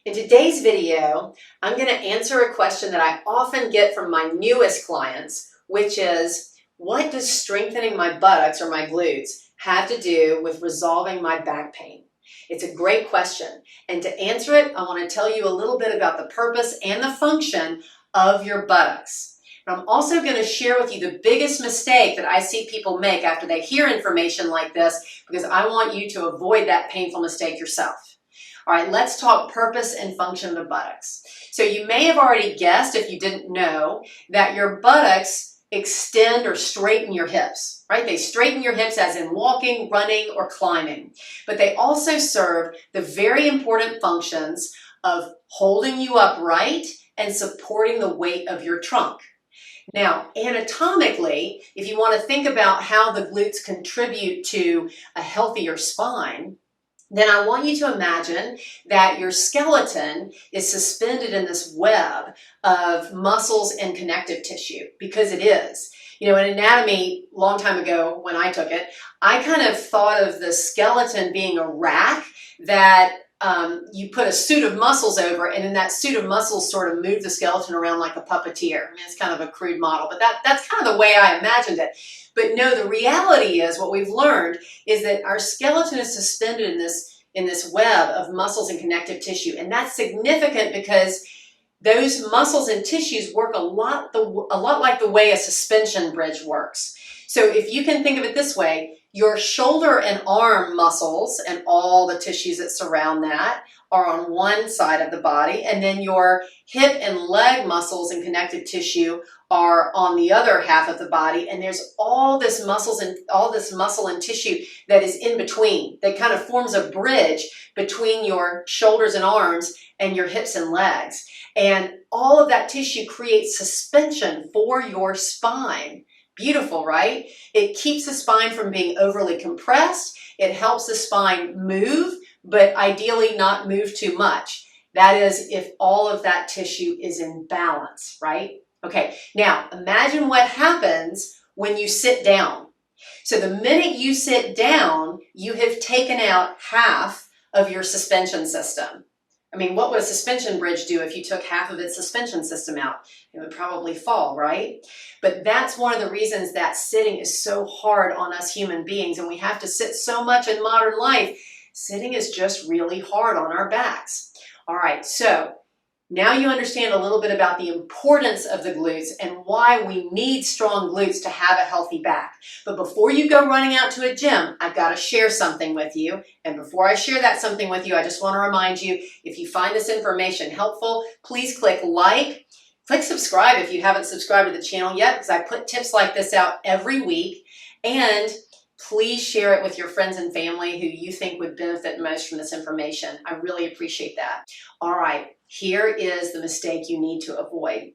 In today's video, I'm going to answer a question that I often get from my newest clients, which is, what does strengthening my buttocks or my glutes have to do with resolving my back pain? It's a great question, and to answer it, I want to tell you a little bit about the purpose and the function of your buttocks. And I'm also going to share with you the biggest mistake that I see people make after they hear information like this, because I want you to avoid that painful mistake yourself. All right, let's talk purpose and function of the buttocks. So you may have already guessed, if you didn't know, that your buttocks extend or straighten your hips, right? They straighten your hips as in walking, running, or climbing. But they also serve the very important functions of holding you upright and supporting the weight of your trunk. Now, anatomically, if you want to think about how the glutes contribute to a healthier spine, then I want you to imagine that your skeleton is suspended in this web of muscles and connective tissue, because it is. You know, in anatomy, a long time ago when I took it, I kind of thought of the skeleton being a rack that you put a suit of muscles over, and in that suit of muscles sort of move the skeleton around like a puppeteer. I mean, it's kind of a crude model, but that's kind of the way I imagined it. But no, the reality is, what we've learned is that our skeleton is suspended in this web of muscles and connective tissue. And that's significant because those muscles and tissues work a lot like the way a suspension bridge works. So if you can think of it this way, your shoulder and arm muscles and all the tissues that surround that are on one side of the body, and then your hip and leg muscles and connective tissue are on the other half of the body, and there's all this muscle and tissue that is in between, that kind of forms a bridge between your shoulders and arms and your hips and legs. And all of that tissue creates suspension for your spine. Beautiful, right? It keeps the spine from being overly compressed. It helps the spine move, but ideally not move too much. That is, if all of that tissue is in balance, right? Okay, now imagine what happens when you sit down. So the minute you sit down, you have taken out half of your suspension system. I mean, what would a suspension bridge do if you took half of its suspension system out? It would probably fall, right? But that's one of the reasons that sitting is so hard on us human beings, and we have to sit so much in modern life. Sitting is just really hard on our backs. All right, so now you understand a little bit about the importance of the glutes and why we need strong glutes to have a healthy back. But before you go running out to a gym, I've got to share something with you. And before I share that something with you, I just want to remind you, if you find this information helpful, please click like, click subscribe if you haven't subscribed to the channel yet, because I put tips like this out every week. And please share it with your friends and family who you think would benefit most from this information. I really appreciate that. All right, here is the mistake you need to avoid.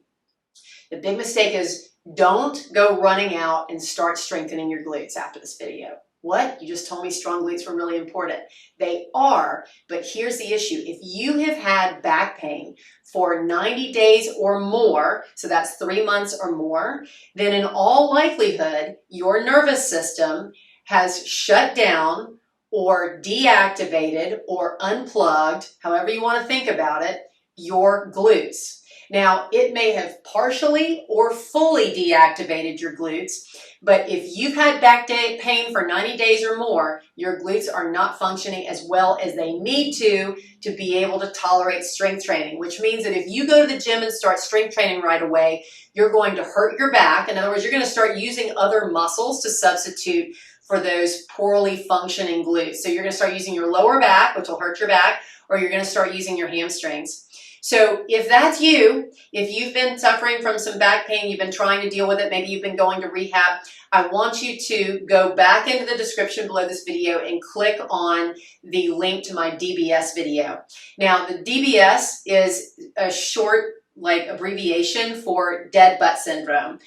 The big mistake is, don't go running out and start strengthening your glutes after this video. What? You just told me strong glutes were really important. They are, but here's the issue. If you have had back pain for 90 days or more, so that's 3 months or more, then in all likelihood, your nervous system has shut down or deactivated or unplugged, however you want to think about it, your glutes. Now, it may have partially or fully deactivated your glutes, but if you've had back pain for 90 days or more, your glutes are not functioning as well as they need to be able to tolerate strength training, which means that if you go to the gym and start strength training right away, you're going to hurt your back. In other words, you're going to start using other muscles to substitute for those poorly functioning glutes. So you're going to start using your lower back, which will hurt your back, or you're going to start using your hamstrings. So if that's you, if you've been suffering from some back pain, you've been trying to deal with it, maybe you've been going to rehab, I want you to go back into the description below this video and click on the link to my DBS video. Now, the DBS is a short, abbreviation for dead butt syndrome.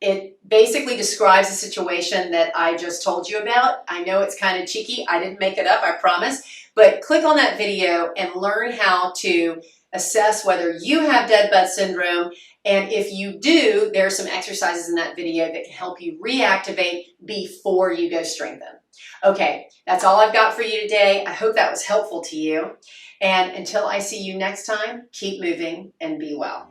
It basically describes the situation that I just told you about. I know it's kind of cheeky. I didn't make it up, I promise. But click on that video and learn how to assess whether you have dead butt syndrome, and if you do, there are some exercises in that video that can help you reactivate before you go strengthen. Okay, that's all I've got for you today. I hope that was helpful to you. And until I see you next time, keep moving and be well.